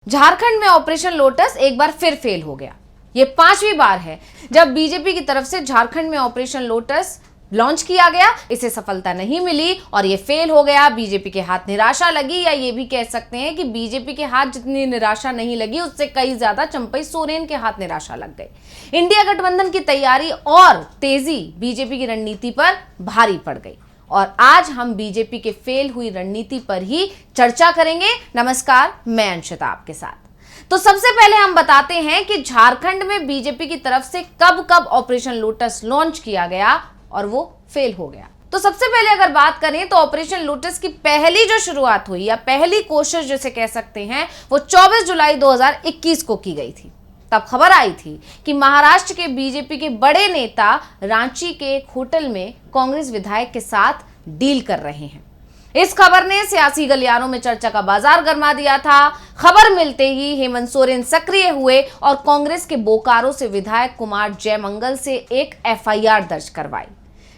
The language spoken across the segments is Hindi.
झारखंड में ऑपरेशन लोटस एक बार फिर फेल हो गया। ये 5वीं बार है जब बीजेपी की तरफ से झारखंड में ऑपरेशन लोटस लॉन्च किया गया। इसे सफलता नहीं मिली और ये फेल हो गया। बीजेपी के हाथ निराशा लगी, या ये भी कह सकते हैं कि बीजेपी के हाथ जितनी निराशा नहीं लगी उससे कई ज्यादा चंपई सोरेन के हाथ निराशा लग गई। इंडिया गठबंधन की तैयारी और तेजी बीजेपी की रणनीति पर भारी पड़ गई और आज हम बीजेपी के फेल हुई रणनीति पर ही चर्चा करेंगे। नमस्कार, मैं अंशिता आपके साथ। तो सबसे पहले हम बताते हैं कि झारखंड में बीजेपी की तरफ से कब कब ऑपरेशन लोटस लॉन्च किया गया और वो फेल हो गया। तो सबसे पहले अगर बात करें तो ऑपरेशन लोटस की पहली जो शुरुआत हुई या पहली कोशिश जिसे कह सकते हैं वो 24 जुलाई 2021 को की गई थी। तब खबर आई थी कि महाराष्ट्र के बीजेपी के बड़े नेता रांची के एक होटल में कांग्रेस विधायक के साथ डील कर रहे हैं। इस खबर ने सियासी गलियारों में चर्चा का बाजार गरमा दिया था। खबर मिलते ही हेमंत सोरेन सक्रिय हुए और कांग्रेस के बोकारो से विधायक कुमार जयमंगल से एक एफआईआर दर्ज करवाई,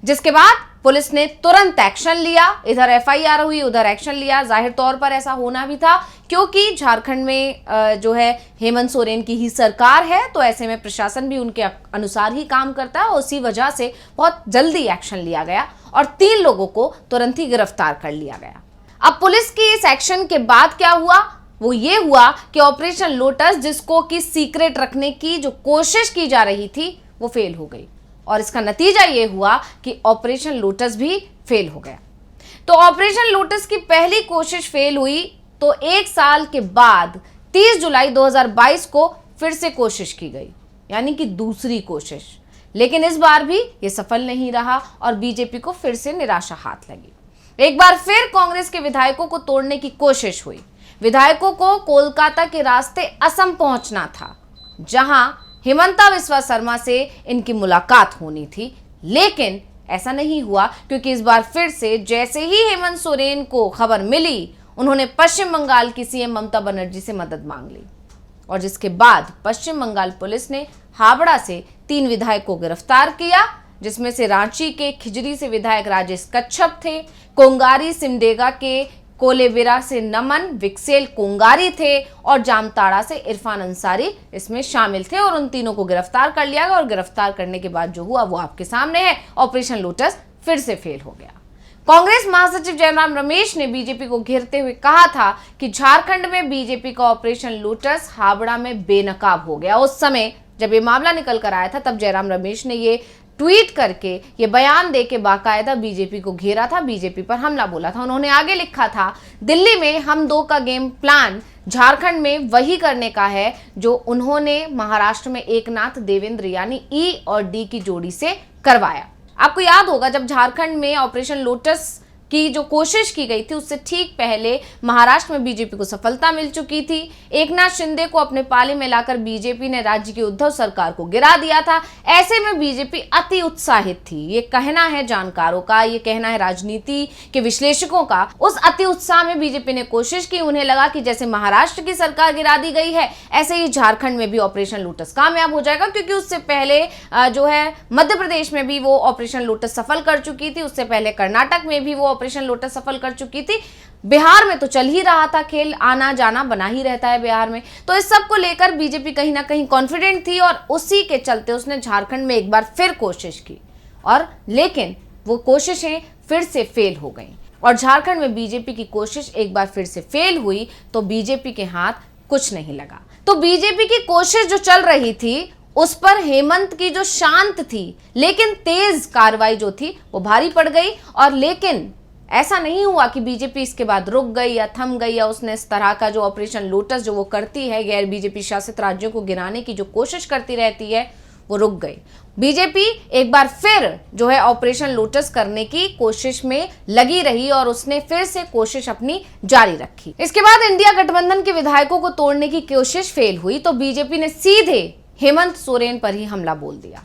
जिसके बाद पुलिस ने तुरंत एक्शन लिया। इधर एफआईआर हुई, उधर एक्शन लिया। जाहिर तौर पर ऐसा होना भी था क्योंकि झारखंड में जो है हेमंत सोरेन की ही सरकार है, तो ऐसे में प्रशासन भी उनके अनुसार ही काम करता है और उसी वजह से बहुत जल्दी एक्शन लिया गया और 3 लोगों को तुरंत ही गिरफ्तार कर लिया गया। अब पुलिस की इस एक्शन के बाद क्या हुआ, वो ये हुआ कि ऑपरेशन लोटस, जिसको कि सीक्रेट रखने की जो कोशिश की जा रही थी, वो फेल हो गई और इसका नतीजा ये हुआ कि ऑपरेशन लोटस भी फेल हो गया। तो ऑपरेशन लोटस की पहली कोशिश फेल हुई तो 1 साल के बाद 30 जुलाई 2022 को फिर से कोशिश की गई, यानी कि दूसरी कोशिश। लेकिन इस बार भी ये सफल नहीं रहा और बीजेपी को फिर से निराशा हाथ लगी। एक बार फिर कांग्रेस के विधायकों को तोड़ने की कोशिश हुई। विधायकों को कोलकाता के रास्ते असम पहुंचना था, जहां हिमंता बिस्वा शर्मा से इनकी मुलाकात होनी थी। लेकिन ऐसा नहीं हुआ क्योंकि इस बार फिर से जैसे ही हेमंत सोरेन को खबर मिली, उन्होंने पश्चिम बंगाल की सीएम ममता बनर्जी से मदद मांग ली और जिसके बाद पश्चिम बंगाल पुलिस ने हावड़ा से 3 विधायकों को गिरफ्तार किया, जिसमें से रांची के खिजरी से विधायक राजेश कच्छप थे, कोंगारी सिमडेगा के कोलेबिरा से नमन विक्सेल कोंगारी थे और जामताड़ा से इरफान अंसारी इसमें शामिल थे और उन तीनों को गिरफ्तार कर लिया गया। और गिरफ्तार करने के बाद जो हुआ वो आपके सामने है। ऑपरेशन लोटस फिर से फेल हो गया। कांग्रेस महासचिव जयराम रमेश ने बीजेपी को घेरते हुए कहा था कि झारखंड में बीजेपी का ऑपरेशन लोटस हावड़ा में बेनकाब हो गया। उस समय जब ये मामला निकल कर आया था तब जयराम रमेश ने ये ट्वीट करके ये बयान दे के बाकायदा बीजेपी को घेरा था, बीजेपी पर हमला बोला था। उन्होंने आगे लिखा था, दिल्ली में हम 2 का गेम प्लान झारखंड में वही करने का है जो उन्होंने महाराष्ट्र में एकनाथ देवेंद्र यानी ई और डी की जोड़ी से करवाया। आपको याद होगा जब झारखंड में ऑपरेशन लोटस की जो कोशिश की गई थी उससे ठीक पहले महाराष्ट्र में बीजेपी को सफलता मिल चुकी थी। एकनाथ शिंदे को अपने पाले में लाकर बीजेपी ने राज्य की उद्धव सरकार को गिरा दिया था। ऐसे में बीजेपी अति उत्साहित थी। ये कहना है जानकारों का, ये कहना है राजनीति के विश्लेषकों का। उस अति उत्साह में बीजेपी ने कोशिश की। उन्हें लगा कि जैसे महाराष्ट्र की सरकार गिरा दी गई है ऐसे ही झारखंड में भी ऑपरेशन लोटस कामयाब हो जाएगा, क्योंकि उससे पहले जो है मध्य प्रदेश में भी वो ऑपरेशन लोटस सफल कर चुकी थी, उससे पहले कर्नाटक में भी वो ऑपरेशन लोटस सफल कर चुकी थी। बिहार में तो चल ही रहा था खेल, आना जाना बना ही रहता है बिहार में। तो इस सब को लेकर बीजेपी कहीं ना कहीं कॉन्फिडेंट थी और उसी के चलते उसने झारखंड में एक बार फिर कोशिश की और लेकिन वो कोशिशें फिर से फेल हो गई और झारखंड में बीजेपी की कोशिश एक बार फिर से फेल हुई तो बीजेपी के हाथ कुछ नहीं लगा। तो बीजेपी की कोशिश जो चल रही थी उस पर हेमंत की जो शांत थी लेकिन तेज कार्रवाई जो थी वो भारी पड़ गई। और लेकिन ऐसा नहीं हुआ कि बीजेपी इसके बाद रुक गई या थम गई या उसने इस तरह का जो ऑपरेशन लोटस जो वो करती है, गैर बीजेपी शासित राज्यों को गिराने की जो कोशिश करती रहती है, वो रुक गई। बीजेपी एक बार फिर जो है ऑपरेशन लोटस करने की कोशिश में लगी रही और उसने फिर से कोशिश अपनी जारी रखी। इसके बाद इंडिया गठबंधन के विधायकों को तोड़ने की कोशिश फेल हुई तो बीजेपी ने सीधे हेमंत सोरेन पर ही हमला बोल दिया।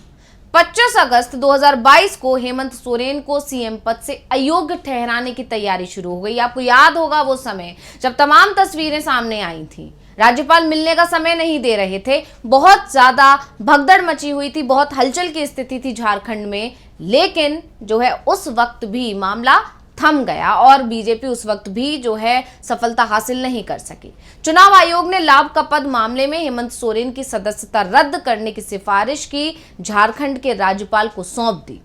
25 अगस्त 2022 को हेमंत सोरेन को सीएम पद से अयोग्य ठहराने की तैयारी शुरू हो गई। आपको याद होगा वो समय जब तमाम तस्वीरें सामने आई थी, राज्यपाल मिलने का समय नहीं दे रहे थे, बहुत ज्यादा भगदड़ मची हुई थी, बहुत हलचल की स्थिति थी झारखंड में। लेकिन जो है उस वक्त भी मामला थम गया और बीजेपी उस वक्त भी जो है सफलता हासिल नहीं कर सकी। चुनाव आयोग ने लाभ का पद मामले में हेमंत सोरेन की सदस्यता रद्द करने की सिफारिश की झारखंड के राज्यपाल को सौंप दी।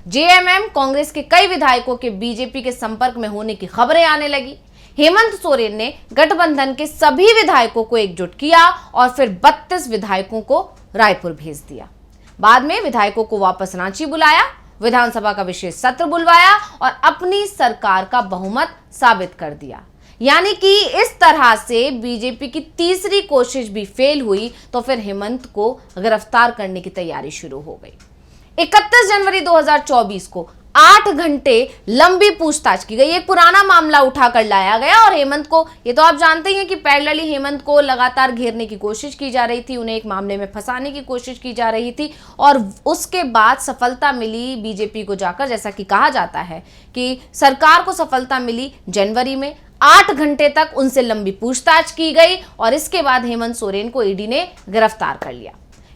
जेएमएम कांग्रेस के कई विधायकों के बीजेपी के संपर्क में होने की खबरें आने लगी। हेमंत सोरेन ने गठबंधन के सभी विधायकों को एकजुट किया और फिर 32 विधायकों को रायपुर भेज दिया। बाद में विधायकों को वापस रांची बुलाया, विधानसभा का विशेष सत्र बुलवाया और अपनी सरकार का बहुमत साबित कर दिया। यानी कि इस तरह से बीजेपी की तीसरी कोशिश भी फेल हुई तो फिर हेमंत को गिरफ्तार करने की तैयारी शुरू हो गई। 31 जनवरी 2024 को 8 घंटे लंबी पूछताछ की गई। एक पुराना मामला उठाकर लाया गया और हेमंत को, ये तो आप जानते ही हैं कि पैरेलली हेमंत को लगातार घेरने की कोशिश की जा रही थी, उन्हें एक मामले में फंसाने की कोशिश की जा रही थी और उसके बाद सफलता मिली बीजेपी को जाकर, जैसा कि कहा जाता है कि सरकार को सफलता मिली जनवरी में। 8 घंटे तक उनसे लंबी पूछताछ की गई और इसके बाद हेमंत सोरेन को ईडी ने गिरफ्तार कर लिया।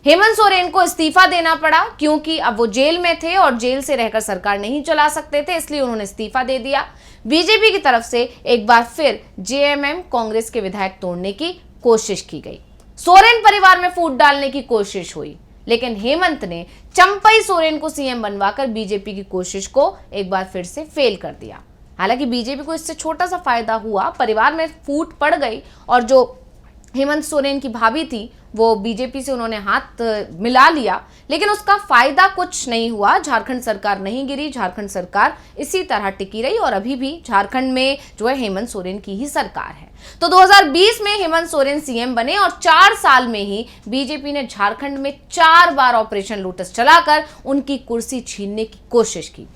हेमंत सोरेन को इस्तीफा देना पड़ा क्योंकि अब वो जेल में थे और जेल से रहकर सरकार नहीं चला सकते थे, इसलिए उन्होंने इस्तीफा दे दिया। बीजेपी की तरफ से एक बार फिर जेएमएम कांग्रेस के विधायक तोड़ने की कोशिश की गई। सोरेन परिवार में फूट डालने की कोशिश हुई, लेकिन हेमंत ने चंपई सोरेन को सीएम बनवाकर बीजेपी की कोशिश को एक बार फिर से फेल कर दिया। हालांकि बीजेपी को इससे छोटा सा फायदा हुआ, परिवार में फूट पड़ गई और जो हेमंत सोरेन की भाभी थी वो बीजेपी से उन्होंने हाथ मिला लिया, लेकिन उसका फायदा कुछ नहीं हुआ। झारखंड सरकार नहीं गिरी, झारखंड सरकार इसी तरह टिकी रही और अभी भी झारखंड में जो है हेमंत सोरेन की ही सरकार है। तो 2020 में हेमंत सोरेन सीएम बने और 4 साल में ही बीजेपी ने झारखंड में 4 बार ऑपरेशन लोटस चलाकर उनकी कुर्सी छीनने की कोशिश की,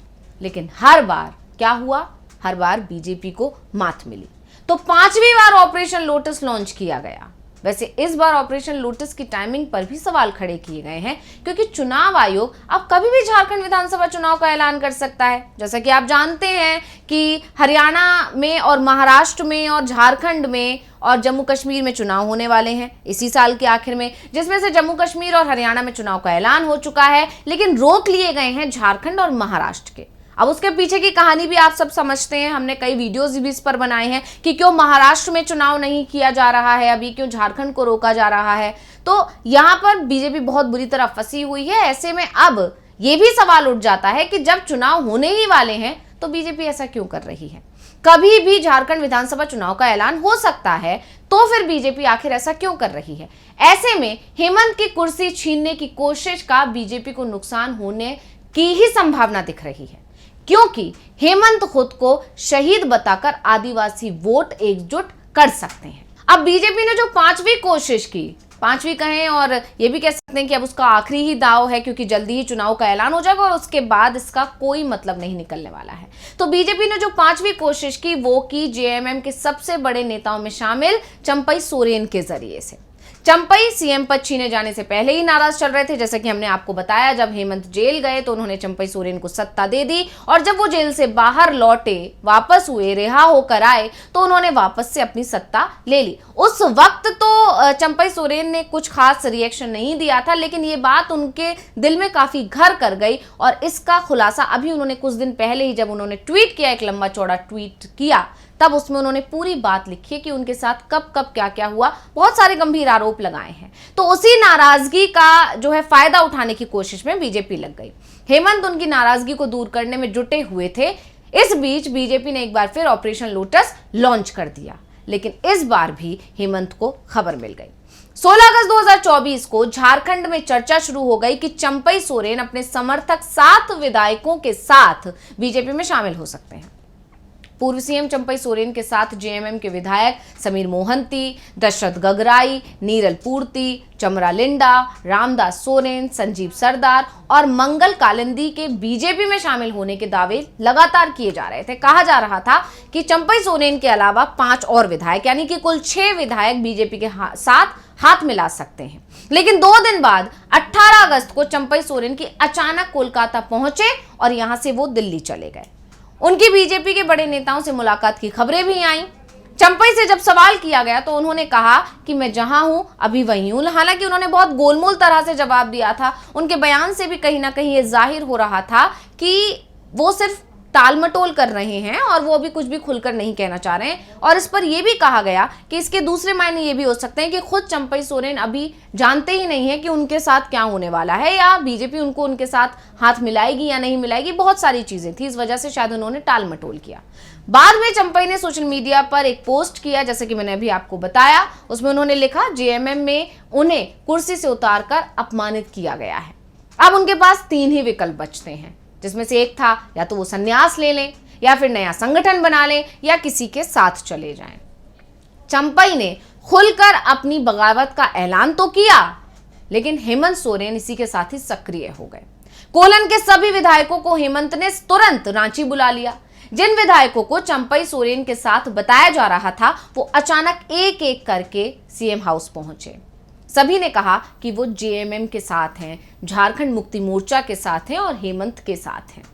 लेकिन हर बार क्या हुआ, हर बार बीजेपी को मात मिली। तो 5वीं बार ऑपरेशन लोटस लॉन्च किया गया। वैसे इस बार ऑपरेशन लोटस की टाइमिंग पर भी सवाल खड़े किए गए हैं, क्योंकि चुनाव आयोग अब कभी भी झारखंड विधानसभा चुनाव का ऐलान कर सकता है। जैसा कि आप जानते हैं कि हरियाणा में और महाराष्ट्र में और झारखंड में और जम्मू कश्मीर में चुनाव होने वाले हैं इसी साल के आखिर में, जिसमें से जम्मू कश्मीर और हरियाणा में चुनाव का ऐलान हो चुका है, लेकिन रोक लिए गए हैं झारखंड और महाराष्ट्र के। अब उसके पीछे की कहानी भी आप सब समझते हैं, हमने कई वीडियोस भी इस पर बनाए हैं कि क्यों महाराष्ट्र में चुनाव नहीं किया जा रहा है, अभी क्यों झारखंड को रोका जा रहा है। तो यहाँ पर बीजेपी बहुत बुरी तरह फंसी हुई है। ऐसे में अब ये भी सवाल उठ जाता है कि जब चुनाव होने ही वाले हैं तो बीजेपी ऐसा क्यों कर रही है। कभी भी झारखंड विधानसभा चुनाव का ऐलान हो सकता है, तो फिर बीजेपी आखिर ऐसा क्यों कर रही है। ऐसे में हेमंत की कुर्सी छीनने की कोशिश का बीजेपी को नुकसान होने की ही संभावना दिख रही है, क्योंकि हेमंत खुद को शहीद बताकर आदिवासी वोट एकजुट कर सकते हैं। अब बीजेपी ने जो 5वीं कोशिश की, 5वीं कहें और ये भी कह सकते हैं कि अब उसका आखिरी ही दाव है, क्योंकि जल्दी ही चुनाव का ऐलान हो जाएगा और उसके बाद इसका कोई मतलब नहीं निकलने वाला है। तो बीजेपी ने जो 5वीं कोशिश की वो की जेएमएम के सबसे बड़े नेताओं में शामिल चंपई सोरेन के जरिए से। चंपई सीएम पद छीने जाने से पहले ही नाराज चल रहे थे। जैसे कि हमने आपको बताया, जब हेमंत जेल गए तो उन्होंने चंपई सोरेन को सत्ता दे दी और जब वो जेल से बाहर लौटे, वापस हुए, रिहा होकर आए, तो उन्होंने वापस से अपनी सत्ता ले ली। उस वक्त तो चंपई सोरेन ने कुछ खास रिएक्शन नहीं दिया था, लेकिन ये बात उनके दिल में काफी घर कर गई और इसका खुलासा अभी उन्होंने कुछ दिन पहले ही, जब उन्होंने ट्वीट किया, एक लंबा चौड़ा ट्वीट किया, तब उसमें उन्होंने पूरी बात लिखी है कि उनके साथ कब कब क्या क्या हुआ, बहुत सारे गंभीर आरोप लगाए हैं। तो उसी नाराजगी का जो है फायदा उठाने की कोशिश में बीजेपी लग गई। हेमंत उनकी नाराजगी को दूर करने में जुटे हुए थे। इस बीच बीजेपी ने एक बार फिर ऑपरेशन लोटस लॉन्च कर दिया, लेकिन इस बार भी हेमंत को खबर मिल गई। 16 अगस्त 2024 को झारखंड में चर्चा शुरू हो गई कि चंपई सोरेन अपने समर्थक 7 विधायकों के साथ बीजेपी में शामिल हो सकते हैं। पूर्व सीएम चंपई सोरेन के साथ जेएमएम के विधायक समीर मोहंती, दशरथ गगराई, नीरल पूर्ति, चमरा लिंडा, रामदास सोरेन, संजीव सरदार और मंगल कालिंदी के बीजेपी में शामिल होने के दावे लगातार किए जा रहे थे। कहा जा रहा था कि चंपई सोरेन के अलावा 5 और विधायक, यानी कि कुल 6 विधायक बीजेपी के साथ हाथ मिला सकते हैं। लेकिन 2 दिन बाद 18 अगस्त को चंपई सोरेन की अचानक कोलकाता पहुंचे और यहां से वो दिल्ली चले गए। उनकी बीजेपी के बड़े नेताओं से मुलाकात की खबरें भी आईं। चंपई से जब सवाल किया गया तो उन्होंने कहा कि मैं जहां हूं अभी वहीं हूं। हालांकि उन्होंने बहुत गोलमोल तरह से जवाब दिया था। उनके बयान से भी कहीं ना कहीं ये जाहिर हो रहा था कि वो सिर्फ टालमटोल कर रहे हैं और वो अभी कुछ भी खुलकर नहीं कहना चाह रहे हैं। और इस पर यह भी कहा गया कि इसके दूसरे मायने ये भी हो सकते हैं कि खुद चंपई सोरेन अभी जानते ही नहीं है कि उनके साथ क्या होने वाला है, या बीजेपी उनके साथ हाथ मिलाएगी या नहीं मिलाएगी। बहुत सारी चीजें थी, इस वजह से शायद उन्होंने टालमटोल किया। बाद में चंपई ने सोशल मीडिया पर एक पोस्ट किया, जैसे कि मैंने अभी आपको बताया। उसमें उन्होंने लिखा, जेएमएम में उन्हें कुर्सी से उतारकर अपमानित किया गया है। अब उनके पास 3 ही विकल्प बचते हैं, जिसमें से एक था या तो वो संन्यास ले लें, या फिर नया संगठन बना लें, या किसी के साथ चले जाएं। चंपई ने खुलकर अपनी बगावत का ऐलान तो किया, लेकिन हेमंत सोरेन इसी के साथ ही सक्रिय हो गए। कोलन के सभी विधायकों को हेमंत ने तुरंत रांची बुला लिया। जिन विधायकों को चंपई सोरेन के साथ बताया जा रहा था, वो अचानक एक एक करके सीएम हाउस पहुंचे। सभी ने कहा कि वो जेएमएम के साथ हैं, झारखंड मुक्ति मोर्चा के साथ हैं और हेमंत के साथ हैं।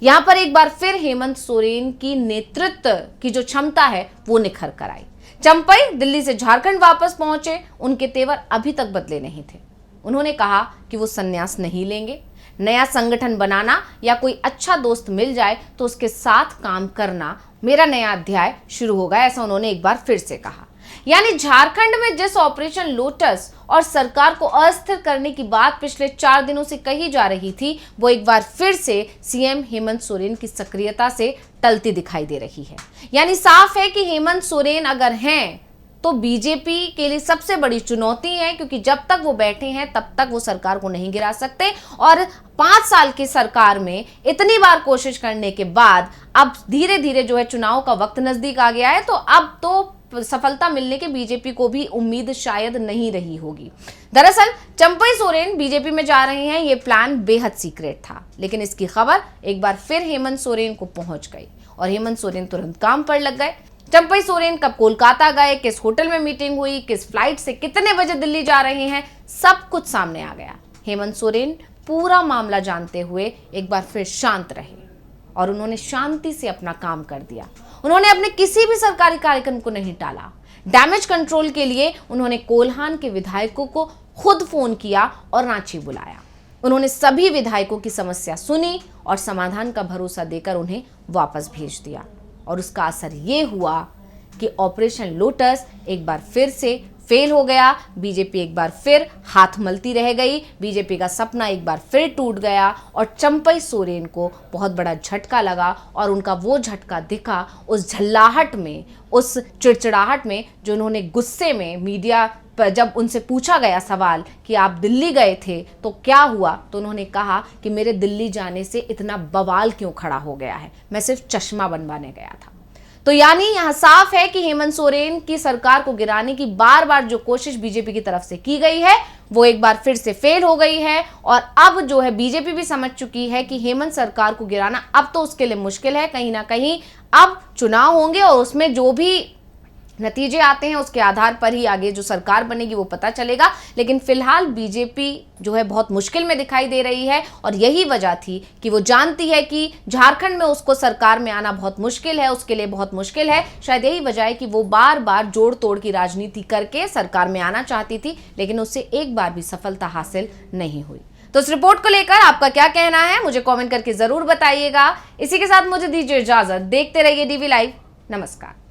यहां पर एक बार फिर हेमंत सोरेन की नेतृत्व की जो क्षमता है वो निखर कर आई। चंपई दिल्ली से झारखंड वापस पहुंचे, उनके तेवर अभी तक बदले नहीं थे। उन्होंने कहा कि वो संन्यास नहीं लेंगे, नया संगठन बनाना या कोई अच्छा दोस्त मिल जाए तो उसके साथ काम करना, मेरा नया अध्याय शुरू होगा, ऐसा उन्होंने एक बार फिर से कहा। यानी झारखंड में जिस ऑपरेशन लोटस और सरकार को अस्थिर करने की बात पिछले 4 दिनों से कही जा रही थी, वो एक बार फिर से सीएम हेमंत सोरेन की सक्रियता से टलती दिखाई दे रही है। यानी साफ है कि हेमंत सोरेन अगर हैं तो बीजेपी के लिए सबसे बड़ी चुनौती है, क्योंकि जब तक वो बैठे हैं तब तक वो सरकार को नहीं गिरा सकते। और 5 साल की सरकार में इतनी बार कोशिश करने के बाद अब धीरे धीरे जो है चुनाव का वक्त नजदीक आ गया है, तो अब तो सफलता मिलने की बीजेपी को भी उम्मीद शायद नहीं रही होगी। दरअसल चंपई सोरेन बीजेपी में जा रहे हैं, ये प्लान बेहद सीक्रेट था, लेकिन इसकी खबर एक बार फिर हेमंत सोरेन को पहुंच गई और हेमंत सोरेन तुरंत काम पर लग गए। चंपई सोरेन कब कोलकाता गए, किस होटल में मीटिंग हुई, किस फ्लाइट से कितने बजे दिल्ली जा रहे हैं, सब कुछ सामने आ गया। हेमंत सोरेन पूरा मामला जानते हुए एक बार फिर शांत रहे और उन्होंने शांति से अपना काम कर दिया। उन्होंने अपने किसी भी सरकारी कार्यक्रम को नहीं टाला। डैमेज कंट्रोल के लिए उन्होंने कोल्हान के विधायकों को खुद फोन किया और रांची बुलाया। उन्होंने सभी विधायकों की समस्या सुनी और समाधान का भरोसा देकर उन्हें वापस भेज दिया। और उसका असर ये हुआ कि ऑपरेशन लोटस एक बार फिर से फेल हो गया। बीजेपी एक बार फिर हाथ मलती रह गई, बीजेपी का सपना एक बार फिर टूट गया और चंपई सोरेन को बहुत बड़ा झटका लगा। और उनका वो झटका दिखा उस झल्लाहट में, उस चिड़चिड़ाहट में, जो उन्होंने गुस्से में मीडिया पर जब उनसे पूछा गया सवाल कि आप दिल्ली गए थे तो क्या हुआ, तो उन्होंने कहा कि मेरे दिल्ली जाने से इतना बवाल क्यों खड़ा हो गया है, मैं सिर्फ चश्मा बनवाने गया था। तो यानी यहां साफ है कि हेमंत सोरेन की सरकार को गिराने की बार बार जो कोशिश बीजेपी की तरफ से की गई है वो एक बार फिर से फेल हो गई है। और अब जो है बीजेपी भी समझ चुकी है कि हेमंत सरकार को गिराना अब तो उसके लिए मुश्किल है। कहीं ना कहीं अब चुनाव होंगे और उसमें जो भी नतीजे आते हैं उसके आधार पर ही आगे जो सरकार बनेगी वो पता चलेगा। लेकिन फिलहाल बीजेपी जो है बहुत मुश्किल में दिखाई दे रही है और यही वजह थी कि वो जानती है कि झारखंड में उसको सरकार में आना बहुत मुश्किल है, उसके लिए बहुत मुश्किल है। शायद यही वजह है कि वो बार बार जोड़ तोड़ की राजनीति करके सरकार में आना चाहती थी, लेकिन उससे एक बार भी सफलता हासिल नहीं हुई। तो इस रिपोर्ट को लेकर आपका क्या कहना है मुझे कमेंट करके जरूर बताइएगा। इसी के साथ मुझे दीजिए इजाजत, देखते रहिए डीवी लाइव। नमस्कार।